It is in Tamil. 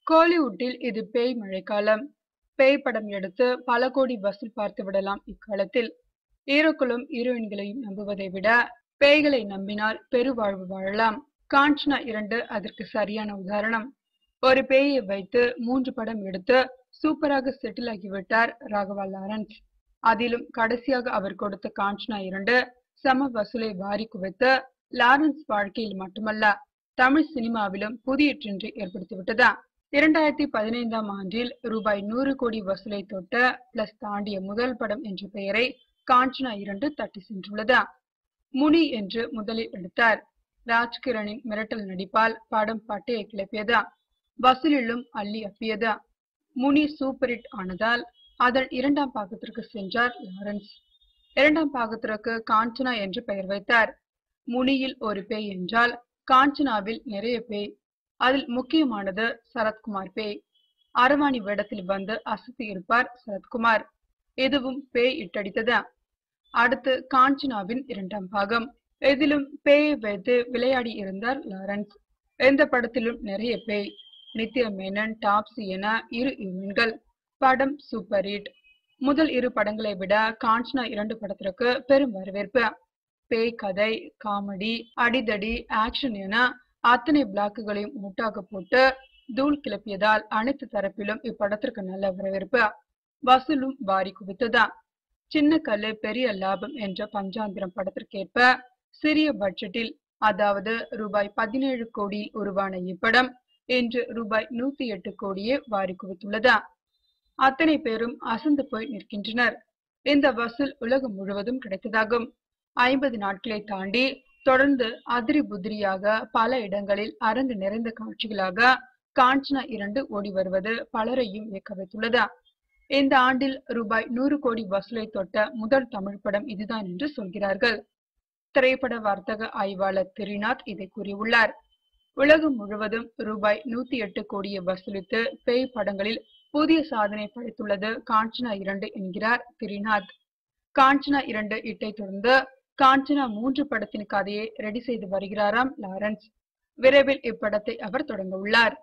கோலிவுட்டில் இது பேய் மழைக்காலம். பேய் படம் எடுத்து பல கோடி வசூல் பார்த்து விடலாம் இக்காலத்தில். ஹீரோக்களும் ஹீரோயின்களையும் நம்புவதை விட பேய்களை நம்பினால் பெருவாழ்வு வாழலாம். காஞ்சனா 2 அதற்கு சரியான உதாரணம். ஒரு பேயை வைத்து 3 படம் எடுத்து சூப்பராக செட்டில் ஆகிவிட்டார் ராகவா லாரன்ஸ். அதிலும் கடைசியாக அவர் கொடுத்த காஞ்சனா 2 சம வசூலை வாரி குவித்து லாரன்ஸ் வாழ்க்கையில் மட்டுமல்ல தமிழ் சினிமாவிலும் புதிய ட்ரெண்டை ஏற்படுத்திவிட்டதா. 2015ஆம் ஆண்டில் ரூபாய் 100 கோடி வசூலை தொட்ட பிளஸ் தாண்டிய முதல் படம் என்ற பெயரை காஞ்சனா 2 தட்டி சென்றுள்ளதா. முனி என்று முதலில் எடுத்தார். ராஜ்கிரனின் மிரட்டல் நடிப்பால் படம் பட்டையை கிளப்பியதா. வசூலிலும் அள்ளி அப்பியதா. முனி சூப்பர் ஹிட் ஆனதால் அதன் 2ஆம் பாகத்திற்கு சென்றார் லாரன்ஸ். 2ஆம் பாகத்திற்கு காஞ்சனா என்று பெயர் வைத்தார். முனியில் ஒரு பேய் என்றால் காஞ்சனாவில் நிறைய பேய். அதில் முக்கியமானது சரத்குமார் பேய். அரவாணி வேடத்தில் வந்து அசத்தி இருப்பார் சரத்குமார். இதுவும் பேய் இட்டடித்ததா. அடுத்து காஞ்சனாவின் 2ஆம் பாகம். இதிலும் பேயை வைத்து விளையாடி இருந்தார் லாரன்ஸ். எந்த படத்திலும் நிறைய பேய். நித்யா மேனன், டாப்ஸி என 2 ஹீரோயின்கள். படம் சூப்பர் ஹிட். முதல் 2 படங்களை விட காஞ்சனா 2 படத்திற்கு பெரும் வரவேற்பு. பேய் கதை, காமெடி, அடிதடி, ஆக்ஷன் என அத்தனை பிளாக்குகளையும் முட்டாக போட்டு தூள் கிளப்பியதால் அனைத்து தரப்பிலும் இப்படத்திற்கு நல்ல வரவேற்பு. வசூலும் வாரி குவித்ததா. சின்ன கல்லு பெரிய லாபம் என்ற பஞ்சாந்திரம் படத்திற்கேற்ப சிறிய பட்ஜெட்டில், அதாவது ரூபாய் 17 கோடியில் உருவான இப்படம் இன்று ரூபாய் 108 கோடியே வாரி குவித்துள்ளதா. அத்தனை பேரும் அசந்து போய் நிற்கின்றனர். இந்த வசூல் உலகம் முழுவதும் கிடைத்ததாகும். 50 நாட்களை தாண்டி தொடர்ந்து அதிரி புதிரியாக பல இடங்களில் அரங்கு நிறைந்த காட்சிகளாக காஞ்சனா 2 ஓடி வருவது பலரையும் வியக்க வைத்துள்ளதா. இந்த ஆண்டில் ரூபாய் 100 கோடி வசூலை தொட்ட முதல் தமிழ் படம் இதுதான் என்று சொல்கிறார்கள். திரைப்பட வர்த்தக ஆய்வாளர் திரிநாத் இதை கூறியுள்ளார். உலகம் முழுவதும் ரூபாய் 108 கோடியை வசூலித்து பேய் படங்களில் புதிய சாதனை படைத்துள்ளது காஞ்சனா 2 என்கிறார் திரிநாத். காஞ்சனா 2 இட்டை தொடர்ந்து காஞ்சனா 3 படத்தின் கதையை ரெடி செய்து வருகிறாராம் லாரன்ஸ். விரைவில் இப்படத்தை அவர் தொடங்க உள்ளார்.